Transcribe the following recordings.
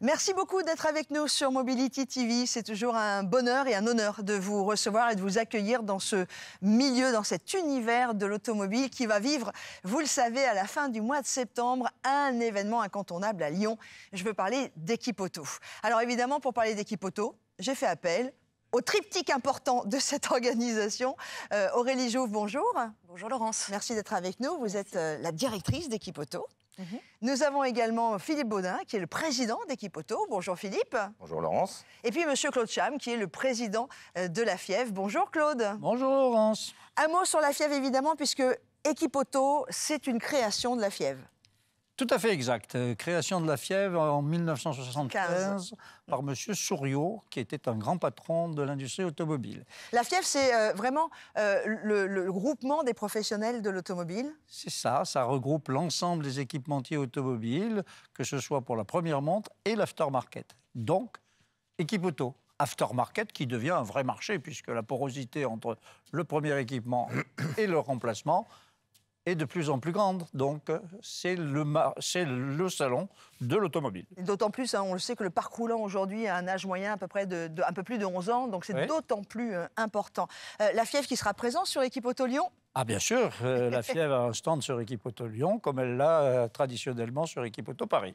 Merci beaucoup d'être avec nous sur Mobility TV. C'est toujours un bonheur et un honneur de vous recevoir et de vous accueillir dans ce milieu, dans cet univers de l'automobile qui va vivre, vous le savez, à la fin du mois de septembre, un événement incontournable à Lyon. Je veux parler d'Equipauto. Alors évidemment, pour parler d'Equipauto, j'ai fait appel au triptyque important de cette organisation. Aurélie Jouve, bonjour. Bonjour Laurence. Merci d'être avec nous. Vous êtes la directrice d'Equipauto. Nous avons également Philippe Baudin, qui est le président d'Equipauto. Bonjour Philippe. Bonjour Laurence. Et puis monsieur Claude Cham, qui est le président de la FIEV. Bonjour Claude. Bonjour Laurence. Un mot sur la FIEV évidemment, puisque Equipauto, c'est une création de la FIEV. Tout à fait exact. Création de la FIEV en 1975 par M. Souriau, qui était un grand patron de l'industrie automobile. La FIEV, c'est vraiment le groupement des professionnels de l'automobile. C'est ça, ça regroupe l'ensemble des équipementiers automobiles, que ce soit pour la première monte et l'aftermarket. Donc, Equipauto. Aftermarket qui devient un vrai marché, puisque la porosité entre le premier équipement et le remplacement est de plus en plus grande. Donc, c'est le salon de l'automobile. D'autant plus, on le sait que le parc roulant aujourd'hui a un âge moyen à peu près un peu plus de 11 ans, donc c'est d'autant plus important. La FIEV qui sera présente sur Equipauto Lyon. Ah bien sûr, la FIEV a un stand sur Equipauto Lyon, comme elle l'a traditionnellement sur Equipauto Paris.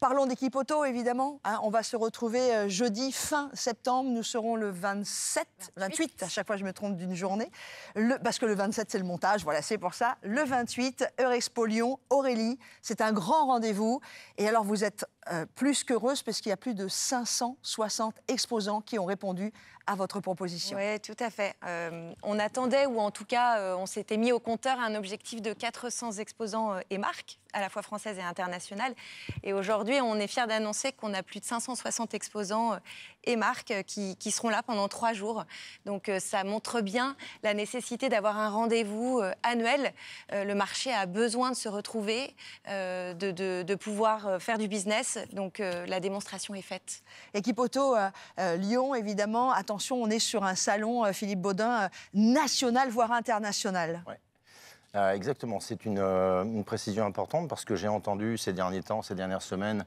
Parlons d'Equipauto, évidemment. On va se retrouver jeudi fin septembre. Nous serons le 28, à chaque fois je me trompe d'une journée. Parce que le 27, c'est le montage, voilà, c'est pour ça. Le 28, Eurexpo Lyon, Aurélie, c'est un grand rendez-vous. Et alors, vous êtes plus qu'heureuse, parce qu'il y a plus de 560 exposants qui ont répondu à votre proposition. Oui, tout à fait. On attendait, ou en tout cas, on s'était mis au compteur un objectif de 400 exposants et marques, à la fois françaises et internationales. Et aujourd'hui, on est fiers d'annoncer qu'on a plus de 560 exposants et marques qui seront là pendant 3 jours. Donc ça montre bien la nécessité d'avoir un rendez-vous annuel. Le marché a besoin de se retrouver, de pouvoir faire du business. Donc la démonstration est faite. Equipauto Lyon, évidemment. Attention, on est sur un salon, Philippe Baudin, national, voire international. Ouais. Exactement, c'est une précision importante parce que j'ai entendu ces derniers temps, ces dernières semaines,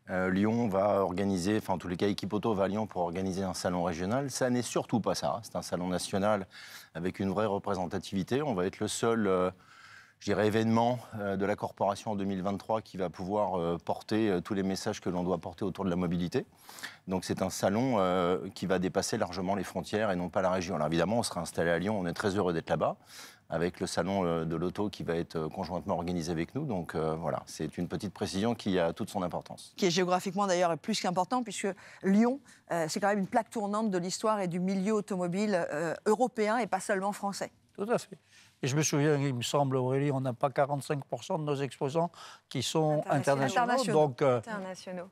Lyon va organiser, enfin en tous les cas Equipauto va à Lyon pour organiser un salon régional. Ça n'est surtout pas ça, c'est un salon national avec une vraie représentativité. On va être le seul, je dirais, événement de la corporation en 2023 qui va pouvoir porter tous les messages que l'on doit porter autour de la mobilité. Donc c'est un salon qui va dépasser largement les frontières et non pas la région. Alors évidemment, on sera installé à Lyon, on est très heureux d'être là-bas, avec le salon de l'auto qui va être conjointement organisé avec nous. Donc voilà, c'est une petite précision qui a toute son importance. Qui est géographiquement d'ailleurs plus qu'important, puisque Lyon, c'est quand même une plaque tournante de l'histoire et du milieu automobile européen et pas seulement français. Tout à fait. Et je me souviens, il me semble, Aurélie, on n'a pas 45% de nos exposants qui sont internationaux. Donc,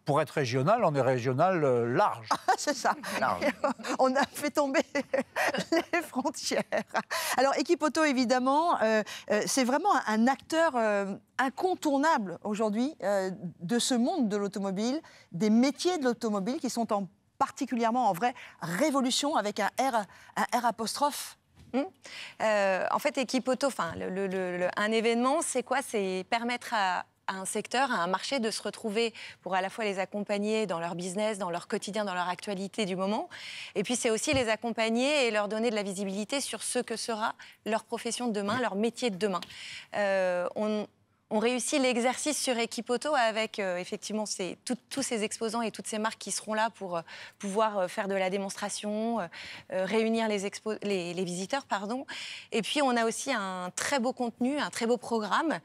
pour être régional, on est régional large. C'est ça. Large. On a fait tomber les frontières. Alors, Equipauto, évidemment, c'est vraiment un acteur incontournable aujourd'hui de ce monde de l'automobile, des métiers de l'automobile qui sont particulièrement en vraie révolution avec un R apostrophe. En fait, Equipauto, un événement, c'est quoi? C'est permettre à un secteur, à un marché de se retrouver pour à la fois les accompagner dans leur business, dans leur quotidien, dans leur actualité du moment. Et puis, c'est aussi les accompagner et leur donner de la visibilité sur ce que sera leur profession de demain, leur métier de demain. On réussit l'exercice sur Equipauto avec effectivement tous ces exposants et toutes ces marques qui seront là pour pouvoir faire de la démonstration, réunir les visiteurs. Et puis on a aussi un très beau contenu, un très beau programme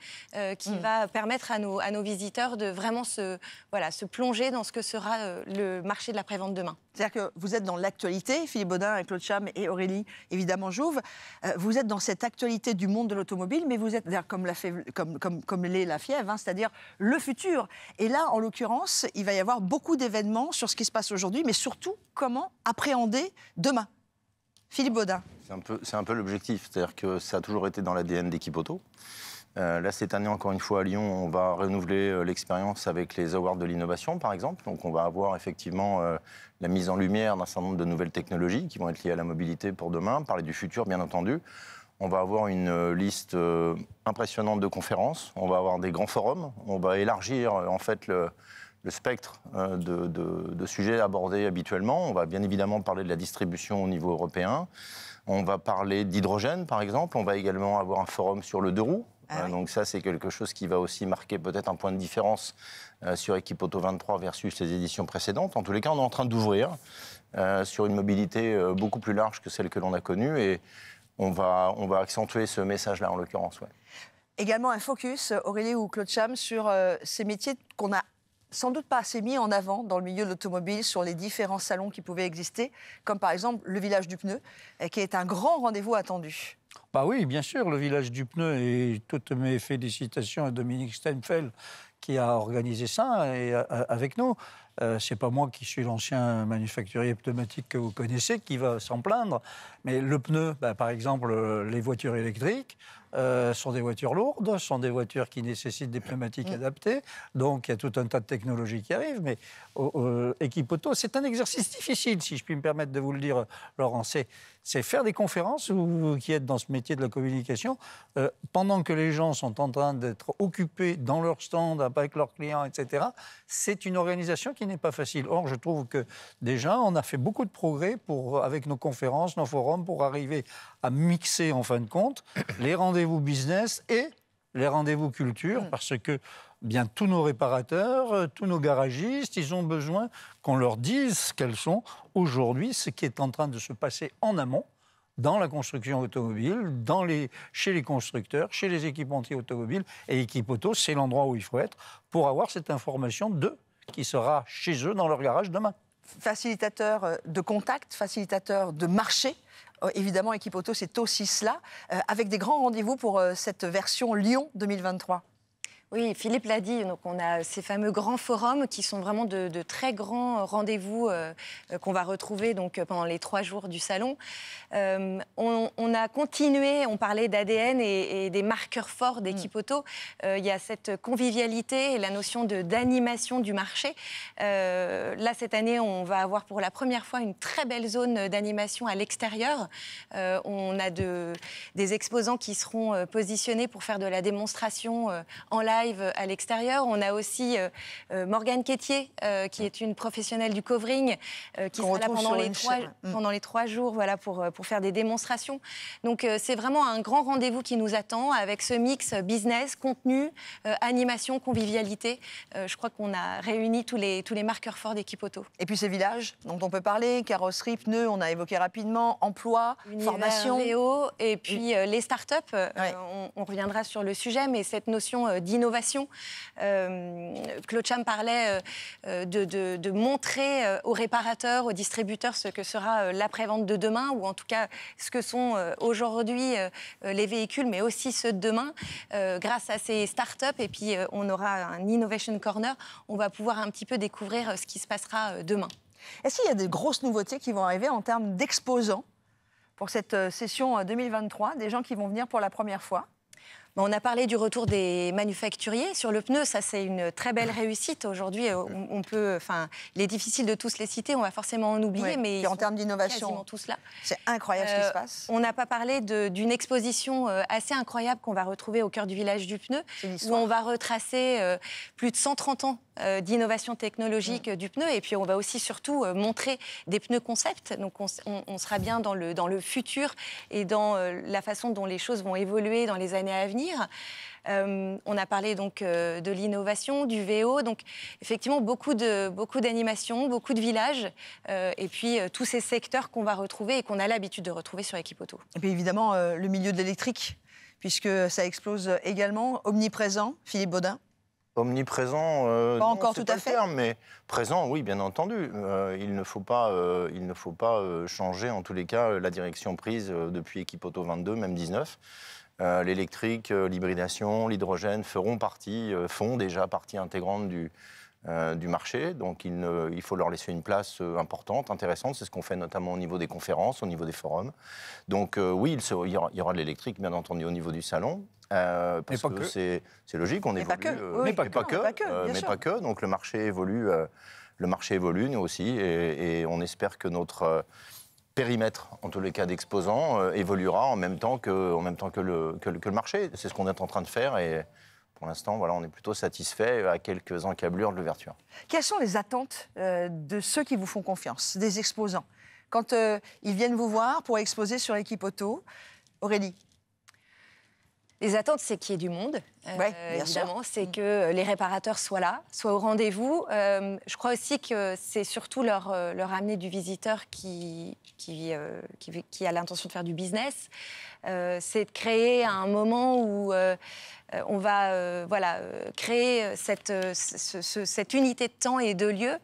qui va permettre à nos visiteurs de vraiment se plonger dans ce que sera le marché de la prévente demain. C'est-à-dire que vous êtes dans l'actualité, Philippe Baudin, Claude Cham et Aurélie, évidemment Jouve. Vous êtes dans cette actualité du monde de l'automobile, mais vous êtes comme l'est la FIEV, c'est-à-dire le futur. Et là, en l'occurrence, il va y avoir beaucoup d'événements sur ce qui se passe aujourd'hui, mais surtout, comment appréhender demain. Philippe Baudin. C'est un peu l'objectif, c'est-à-dire que ça a toujours été dans l'ADN d'Equipauto. Là, cette année, encore une fois, à Lyon, on va renouveler l'expérience avec les Awards de l'innovation, par exemple. Donc, on va avoir effectivement la mise en lumière d'un certain nombre de nouvelles technologies qui vont être liées à la mobilité pour demain, parler du futur, bien entendu. On va avoir une liste impressionnante de conférences. On va avoir des grands forums. On va élargir, en fait, le spectre de sujets abordés habituellement. On va bien évidemment parler de la distribution au niveau européen. On va parler d'hydrogène, par exemple. On va également avoir un forum sur le 2 roues. Oui. Donc ça, c'est quelque chose qui va aussi marquer peut-être un point de différence sur Equipoto 23 versus les éditions précédentes. En tous les cas, on est en train d'ouvrir sur une mobilité beaucoup plus large que celle que l'on a connue. Et on va accentuer ce message-là, en l'occurrence. Ouais. Également un focus, Aurélie ou Claude Cham, sur ces métiers qu'on a sans doute pas assez mis en avant dans le milieu de l'automobile sur les différents salons qui pouvaient exister, comme par exemple le village du pneu, qui est un grand rendez-vous attendu. Bah oui, bien sûr, le village du pneu, et toutes mes félicitations à Dominique Steinfeld qui a organisé ça et, avec nous. C'est pas moi qui suis l'ancien manufacturier pneumatique que vous connaissez qui va s'en plaindre, mais le pneu, par exemple, les voitures électriques, sont des voitures lourdes, sont des voitures qui nécessitent des pneumatiques adaptées, donc il y a tout un tas de technologies qui arrivent, mais Equipoto, c'est un exercice difficile, si je puis me permettre de vous le dire, Laurent. C'est faire des conférences, vous qui êtes dans ce métier de la communication, pendant que les gens sont en train d'être occupés dans leur stand, avec leurs clients, etc., c'est une organisation qui n'est pas facile. Or, je trouve que déjà, on a fait beaucoup de progrès avec nos conférences, nos forums, pour arriver à mixer, en fin de compte, les rendez-vous business et les rendez-vous culture, parce que bien tous nos réparateurs, tous nos garagistes, ils ont besoin qu'on leur dise quels sont aujourd'hui ce qui est en train de se passer en amont dans la construction automobile, chez les constructeurs, chez les équipementiers automobiles. Et Equipoto, c'est l'endroit où il faut être pour avoir cette information qui sera chez eux dans leur garage demain. Facilitateur de contact, facilitateur de marché. Évidemment, Equipoto, c'est aussi cela, avec des grands rendez-vous pour cette version Lyon 2023. Oui, Philippe l'a dit, donc on a ces fameux grands forums qui sont vraiment de très grands rendez-vous qu'on va retrouver donc, pendant les 3 jours du salon. On a continué, on parlait d'ADN et des marqueurs forts d'Equipoto. Il y a cette convivialité et la notion d'animation du marché. Là, cette année, on va avoir pour la première fois une très belle zone d'animation à l'extérieur. On a des exposants qui seront positionnés pour faire de la démonstration en live à l'extérieur. On a aussi Morgane Quétier, qui est une professionnelle du covering, qui sera là pendant les 3 jours voilà, pour faire des démonstrations. Donc c'est vraiment un grand rendez-vous qui nous attend avec ce mix business, contenu, animation, convivialité. Je crois qu'on a réuni tous les marqueurs forts d'Equipoto. Et puis ces villages dont on peut parler, carrosserie, pneus, on a évoqué rapidement, emploi, formation. VO, et puis les startups, on reviendra sur le sujet, mais cette notion d'innovation. Claude Cham parlait de montrer aux réparateurs, aux distributeurs ce que sera l'après-vente de demain, ou en tout cas ce que sont aujourd'hui les véhicules, mais aussi ceux de demain. Grâce à ces startups, et puis on aura un Innovation Corner, on va pouvoir un petit peu découvrir ce qui se passera demain. Est-ce qu'il y a des grosses nouveautés qui vont arriver en termes d'exposants pour cette session 2023, des gens qui vont venir pour la première fois? On a parlé du retour des manufacturiers sur le pneu, ça c'est une très belle réussite. Aujourd'hui, il est difficile de tous les citer, on va forcément en oublier, mais en termes d'innovation, c'est incroyable ce qui se passe. On n'a pas parlé d'une exposition assez incroyable qu'on va retrouver au cœur du village du pneu, où on va retracer plus de 130 ans d'innovation technologique du pneu, et puis on va aussi surtout montrer des pneus concept. Donc on sera bien dans le futur et dans la façon dont les choses vont évoluer dans les années à venir. On a parlé donc de l'innovation, du VO, donc effectivement beaucoup d'animations, beaucoup de villages, et puis tous ces secteurs qu'on va retrouver et qu'on a l'habitude de retrouver sur Equipoto. Et puis évidemment le milieu de l'électrique, puisque ça explose également, omniprésent, Philippe Baudin. Omniprésent, pas encore tout à fait, mais présent, oui, bien entendu. Il ne faut pas changer, en tous les cas, la direction prise depuis Equipoto 22, même 19. L'électrique, l'hybridation, l'hydrogène font déjà partie intégrante du marché. Donc il faut leur laisser une place importante, intéressante. C'est ce qu'on fait notamment au niveau des conférences, au niveau des forums. Donc oui, il y aura de l'électrique, bien entendu, au niveau du salon. Parce que c'est logique, on évolue. Mais pas que. Donc le marché évolue, nous aussi, et on espère que notre périmètre, en tous les cas d'exposants, évoluera en même temps que le marché. C'est ce qu'on est en train de faire, et pour l'instant, voilà, on est plutôt satisfait à quelques encablures de l'ouverture. Quelles sont les attentes de ceux qui vous font confiance, des exposants, quand ils viennent vous voir pour exposer sur Equipoto? Aurélie? Les attentes, c'est qu'il y ait du monde, Ouais, bien évidemment. C'est que les réparateurs soient là, soient au rendez-vous. Je crois aussi que c'est surtout leur amener du visiteur qui a l'intention de faire du business. C'est de créer un moment où on va créer cette unité de temps et de lieu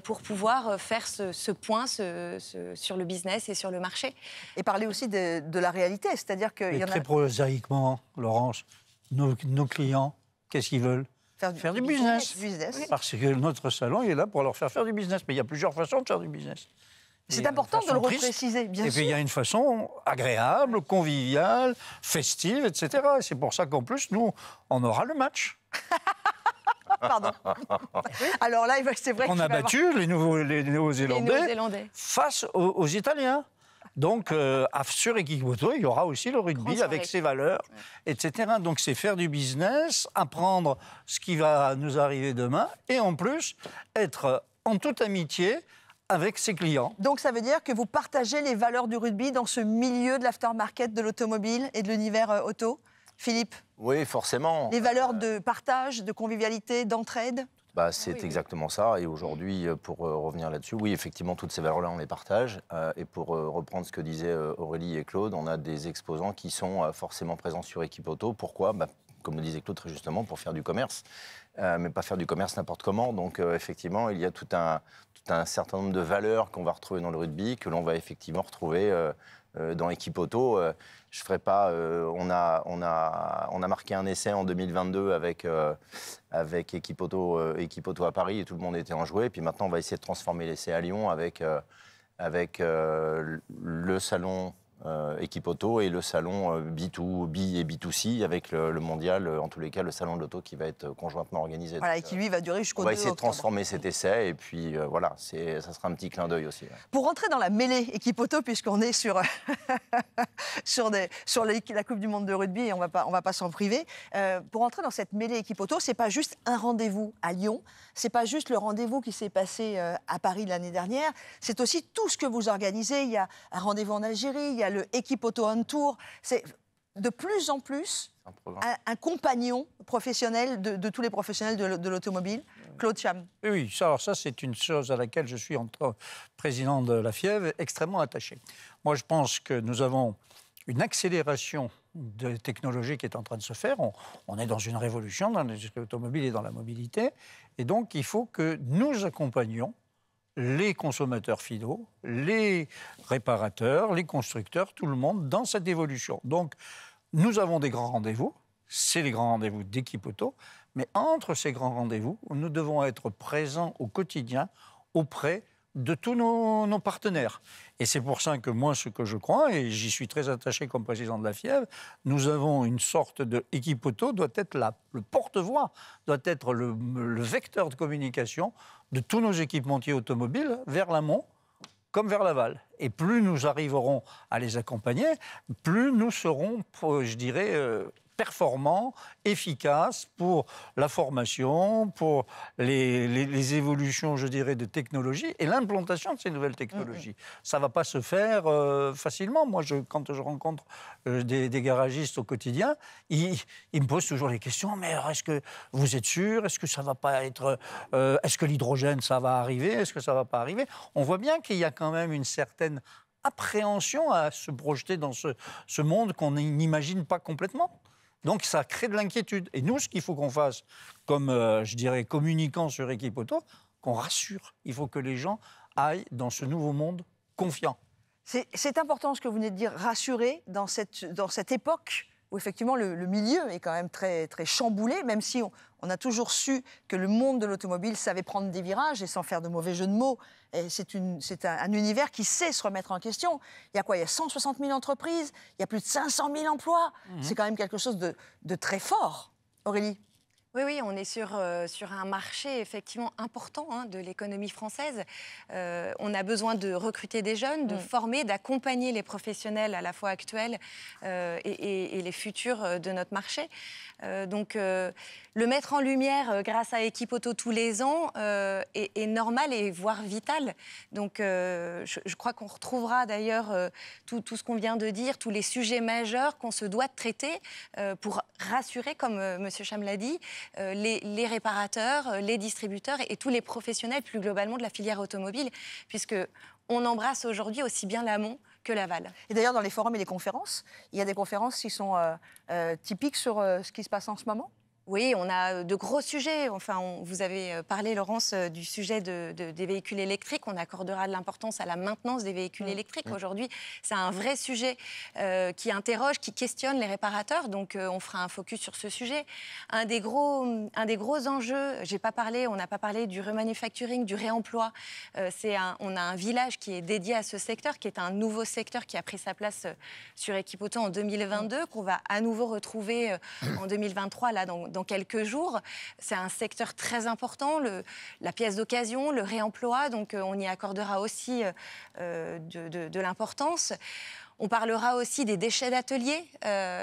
pour pouvoir faire ce point sur le business et sur le marché. Et parler aussi de la réalité, c'est-à-dire qu'il y en a... Très prosaïquement, Laurence, nos clients, qu'est-ce qu'ils veulent? Faire du business. Parce que notre salon, il est là pour leur faire du business. Mais il y a plusieurs façons de faire du business. C'est important de le repréciser, bien sûr. Et puis il y a une façon agréable, conviviale, festive, etc. Et c'est pour ça qu'en plus, nous, on aura le match. Pardon. Alors là, c'est vrai qu'on a battu les Néo-Zélandais face aux Italiens. Donc, sur Equipoto, il y aura aussi le rugby avec ses valeurs, etc. Donc, c'est faire du business, apprendre ce qui va nous arriver demain et en plus, être en toute amitié avec ses clients. Donc, ça veut dire que vous partagez les valeurs du rugby dans ce milieu de l'aftermarket, de l'automobile et de l'univers auto. Philippe? Oui, forcément. Les valeurs de partage, de convivialité, d'entraide? C'est exactement ça. Et aujourd'hui, pour revenir là-dessus, oui, effectivement, toutes ces valeurs-là, on les partage. Et pour reprendre ce que disaient Aurélie et Claude, on a des exposants qui sont forcément présents sur Equipoto. Pourquoi? Comme le disait Claude très justement, pour faire du commerce. Mais pas faire du commerce n'importe comment. Donc, effectivement, il y a tout un certain nombre de valeurs qu'on va retrouver dans le rugby, que l'on va effectivement retrouver dans Equipoto. Je ferai pas. On a marqué un essai en 2022 avec Equipoto à Paris et tout le monde était enjoué. Et puis maintenant, on va essayer de transformer l'essai à Lyon avec le salon Equipoto et le salon B2B et B2C avec le mondial, en tous les cas le salon de l'auto qui va être conjointement organisé. Voilà, et qui lui va durer jusqu'au 2 octobre. On va essayer de transformer cet essai et puis voilà, ça sera un petit clin d'œil aussi. Ouais. Pour rentrer dans la mêlée Equipoto, puisqu'on est sur la Coupe du Monde de rugby et on va pas s'en priver, pour rentrer dans cette mêlée Equipoto, c'est pas juste un rendez-vous à Lyon, c'est pas juste le rendez-vous qui s'est passé à Paris l'année dernière, c'est aussi tout ce que vous organisez. Il y a un rendez-vous en Algérie, il y a le Equipoto on Tour. C'est de plus en plus un compagnon professionnel de tous les professionnels de l'automobile. Claude Cham. Oui, alors ça, c'est une chose à laquelle je suis, en tant que président de la FIEV, extrêmement attaché. Moi, je pense que nous avons une accélération de technologie qui est en train de se faire. On est dans une révolution dans l'automobile et dans la mobilité. Et donc, il faut que nous accompagnions les consommateurs finaux, les réparateurs, les constructeurs, tout le monde dans cette évolution. Donc, nous avons des grands rendez-vous, c'est les grands rendez-vous d'Equipoto, mais entre ces grands rendez-vous, nous devons être présents au quotidien auprès de tous nos partenaires. Et c'est pour ça que moi, ce que je crois, et j'y suis très attaché comme président de la FIEV, nous avons une sorte de... Equipoto doit être le porte-voix, doit être le vecteur de communication de tous nos équipementiers automobiles vers l'amont comme vers l'aval. Et plus nous arriverons à les accompagner, plus nous serons, je dirais, performants, efficaces pour la formation, pour les évolutions, je dirais, de technologie et l'implantation de ces nouvelles technologies. Ça ne va pas se faire facilement. Moi, quand je rencontre des garagistes au quotidien, ils me posent toujours les questions. Mais est-ce que vous êtes sûr? Est-ce que ça ne va pas être... est-ce que l'hydrogène, ça va arriver? Est-ce que ça ne va pas arriver? On voit bien qu'il y a quand même une certaine appréhension à se projeter dans ce monde qu'on n'imagine pas complètement. Donc, ça crée de l'inquiétude. Et nous, ce qu'il faut qu'on fasse, comme, je dirais, communicants sur Equipoto, qu'on rassure. Il faut que les gens aillent dans ce nouveau monde confiants. C'est important ce que vous venez de dire, rassurer dans cette époque où, effectivement, le milieu est quand même très, très chamboulé, même si on a toujours su que le monde de l'automobile savait prendre des virages, et sans faire de mauvais jeu de mots, c'est un univers qui sait se remettre en question. Il y a quoi? Il y a 160 000 entreprises, il y a plus de 500 000 emplois. C'est quand même quelque chose de très fort. Aurélie? Oui, on est sur un marché effectivement important de l'économie française. On a besoin de recruter des jeunes, de former, d'accompagner les professionnels à la fois actuels et les futurs de notre marché. Donc, le mettre en lumière grâce à Équipe Auto tous les ans est normal et voire vital. Donc, je crois qu'on retrouvera d'ailleurs tout ce qu'on vient de dire, tous les sujets majeurs qu'on se doit de traiter pour rassurer, comme M. Cham l'a dit, les réparateurs, les distributeurs et tous les professionnels plus globalement de la filière automobile, puisqu'on embrasse aujourd'hui aussi bien l'amont que l'aval. Et d'ailleurs, dans les forums et les conférences, il y a des conférences qui sont typiques sur ce qui se passe en ce moment ? Oui, on a de gros sujets. Enfin, vous avez parlé, Laurence, du sujet des véhicules électriques. On accordera de l'importance à la maintenance des véhicules électriques. Aujourd'hui, c'est un vrai sujet qui interroge, qui questionne les réparateurs. Donc, on fera un focus sur ce sujet. Un des gros enjeux, on n'a pas parlé du remanufacturing, du réemploi. On a un village qui est dédié à ce secteur, qui est un nouveau secteur qui a pris sa place sur Équipe Auto en 2022, qu'on va à nouveau retrouver en 2023, là, dans quelques jours. C'est un secteur très important, la pièce d'occasion, le réemploi, donc on y accordera aussi de l'importance. On parlera aussi des déchets d'atelier,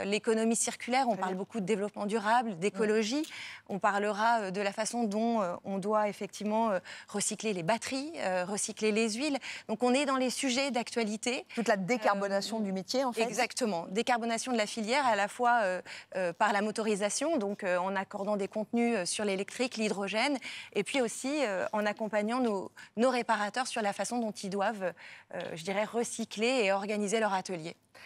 l'économie circulaire, on parle beaucoup de développement durable, d'écologie. On parlera de la façon dont on doit effectivement recycler les batteries, recycler les huiles. Donc on est dans les sujets d'actualité. Toute la décarbonation du métier, en fait. Exactement. Décarbonation de la filière, à la fois par la motorisation, donc en accordant des contenus sur l'électrique, l'hydrogène, et puis aussi en accompagnant nos réparateurs sur la façon dont ils doivent, je dirais, recycler et organiser leur atelier.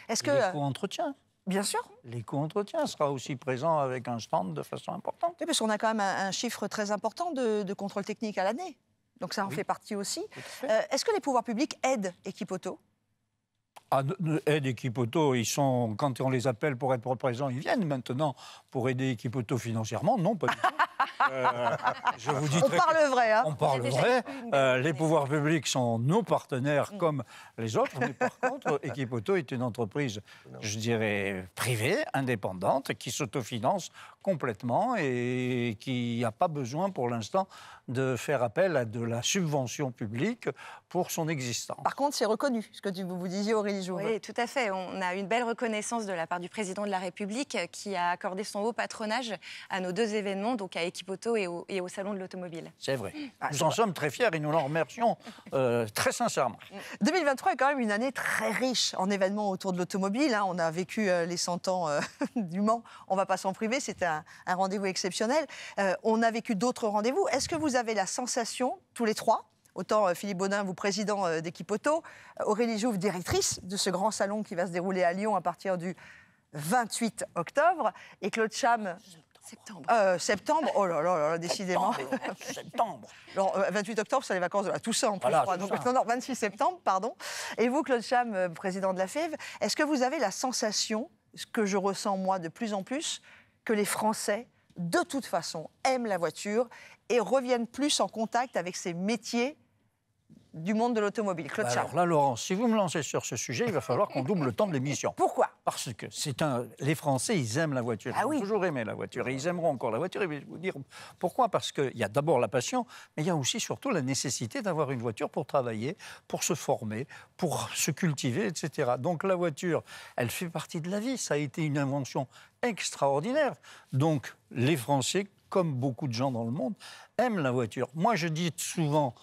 Est-ce que l'éco-entretien, bien sûr. L'éco-entretien sera aussi présent avec un stand de façon importante. Oui, parce qu'on a quand même un chiffre très important de contrôle technique à l'année. Donc ça en fait partie aussi. Est-ce que les pouvoirs publics aident Équipe Auto ? Aide Équipe Auto, quand on les appelle pour être présents, ils viennent. Maintenant, pour aider Équipe Auto financièrement, non, pas du tout. Je vous dis on parle vrai, hein. On parle vrai. Les pouvoirs publics sont nos partenaires comme les autres. Mais par contre, Équipe Auto est une entreprise, je dirais, privée, indépendante, qui s'autofinance complètement et qui n'a pas besoin pour l'instant de faire appel à de la subvention publique pour son existence. Par contre, c'est reconnu, ce que vous disiez, Aurélie Jouve. Oui, tout à fait. On a une belle reconnaissance de la part du président de la République qui a accordé son haut patronage à nos deux événements, donc à Équipe Auto et au Salon de l'Automobile. C'est vrai. Nous en sommes très fiers et nous l'en remercions très sincèrement. 2023 est quand même une année très riche en événements autour de l'automobile. Hein. On a vécu les 100 ans du Mans, on ne va pas s'en priver, c'était un rendez-vous exceptionnel. On a vécu d'autres rendez-vous. Est-ce que vous avez la sensation, tous les trois, autant Philippe Baudin, vous président d'Équipe Auto, Aurélie Jouve, directrice de ce grand salon qui va se dérouler à Lyon à partir du 28 octobre, et Claude Cham... Septembre, oh là là, décidément. Septembre. Alors, 28 octobre, c'est les vacances de la Toussaint en plus. Voilà, Donc, non, 26 septembre, pardon. Et vous, Claude Cham, président de la FEV, est-ce que vous avez la sensation, ce que je ressens moi de plus en plus, que les Français, de toute façon, aiment la voiture et reviennent plus en contact avec ces métiers du monde de l'automobile? Claude Cham. Alors là, Laurence, si vous me lancez sur ce sujet, il va falloir qu'on double le temps de l'émission. Pourquoi? Parce que les Français, ils aiment la voiture. Ils ont toujours aimé la voiture et ils aimeront encore la voiture. Et je vais vous dire pourquoi. Parce qu'il y a d'abord la passion, mais il y a aussi surtout la nécessité d'avoir une voiture pour travailler, pour se former, pour se cultiver, etc. Donc la voiture, elle fait partie de la vie. Ça a été une invention extraordinaire. Donc les Français, comme beaucoup de gens dans le monde, aiment la voiture. Moi, je dis souvent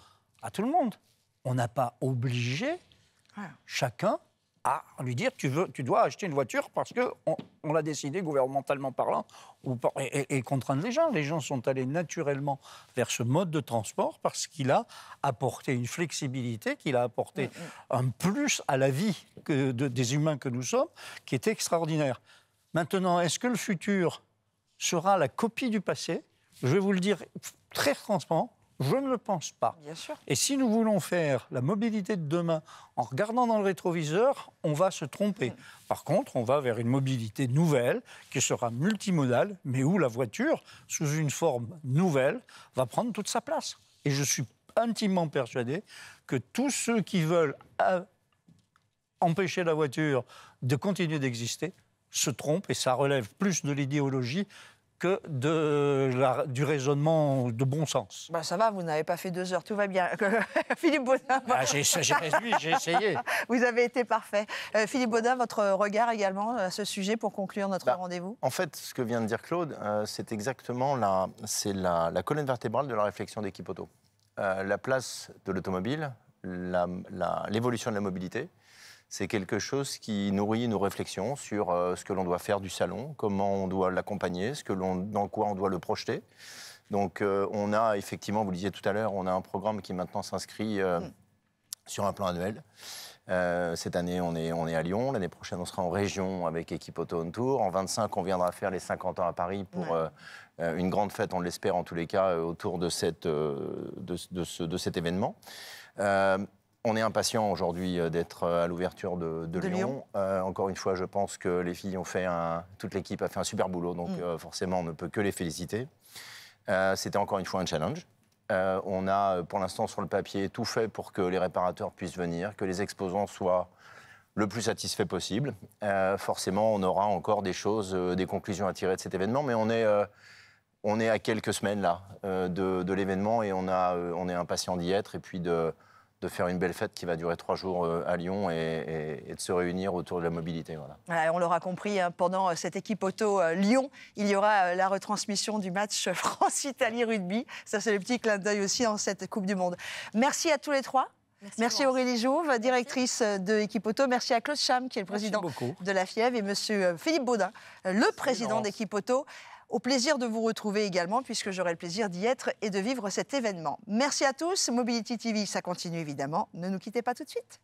à tout le monde, on n'a pas obligé chacun à lui dire tu dois acheter une voiture parce qu'on l'a décidé gouvernementalement parlant et contraindre les gens. Les gens sont allés naturellement vers ce mode de transport parce qu'il a apporté une flexibilité, qu'il a apporté un plus à la vie des humains que nous sommes qui est extraordinaire. Maintenant, est-ce que le futur sera la copie du passé? Je vais vous le dire très franchement. Je ne le pense pas. Bien sûr. Et si nous voulons faire la mobilité de demain en regardant dans le rétroviseur, on va se tromper. Par contre, on va vers une mobilité nouvelle qui sera multimodale, mais où la voiture, sous une forme nouvelle, va prendre toute sa place. Et je suis intimement persuadé que tous ceux qui veulent empêcher la voiture de continuer d'exister se trompent, et ça relève plus de l'idéologie que du raisonnement de bon sens. Bah, ça va, vous n'avez pas fait 2 heures, tout va bien. Philippe Baudin, J'ai essayé. vous avez été parfait. Philippe Baudin, votre regard également à ce sujet pour conclure notre rendez-vous? En fait, ce que vient de dire Claude, c'est exactement la colonne vertébrale de la réflexion d'Equipe Auto. La place de l'automobile, l'évolution de la mobilité, c'est quelque chose qui nourrit nos réflexions sur ce que l'on doit faire du salon, comment on doit l'accompagner, dans quoi on doit le projeter. Donc on a effectivement, vous le disiez tout à l'heure, on a un programme qui maintenant s'inscrit sur un plan annuel. Cette année, on est à Lyon. L'année prochaine, on sera en région avec Equipe Auto On Tour. En 25, on viendra faire les 50 ans à Paris pour une grande fête, on l'espère en tous les cas, autour de cet événement. On est impatient aujourd'hui d'être à l'ouverture de Lyon. Encore une fois, je pense que les filles toute l'équipe a fait un super boulot, donc forcément, on ne peut que les féliciter. C'était encore une fois un challenge. On a, pour l'instant, sur le papier, tout fait pour que les réparateurs puissent venir, que les exposants soient le plus satisfaits possible. Forcément, on aura encore des conclusions à tirer de cet événement, mais on est à quelques semaines là de l'événement et on est impatient d'y être et puis de faire une belle fête qui va durer 3 jours à Lyon et de se réunir autour de la mobilité. Voilà, on l'aura compris, pendant cette Équipe Auto Lyon, il y aura la retransmission du match France-Italie rugby. Ça, c'est le petit clin d'œil aussi dans cette Coupe du Monde. Merci à tous les 3. Merci Aurélie Jouve, directrice de Equipe Auto. Merci à Claude Cham, qui est le président de la FIEV, et monsieur Philippe Baudin, le président d'Equipe Auto. Au plaisir de vous retrouver également, puisque j'aurai le plaisir d'y être et de vivre cet événement. Merci à tous. Mobility TV, ça continue évidemment. Ne nous quittez pas tout de suite.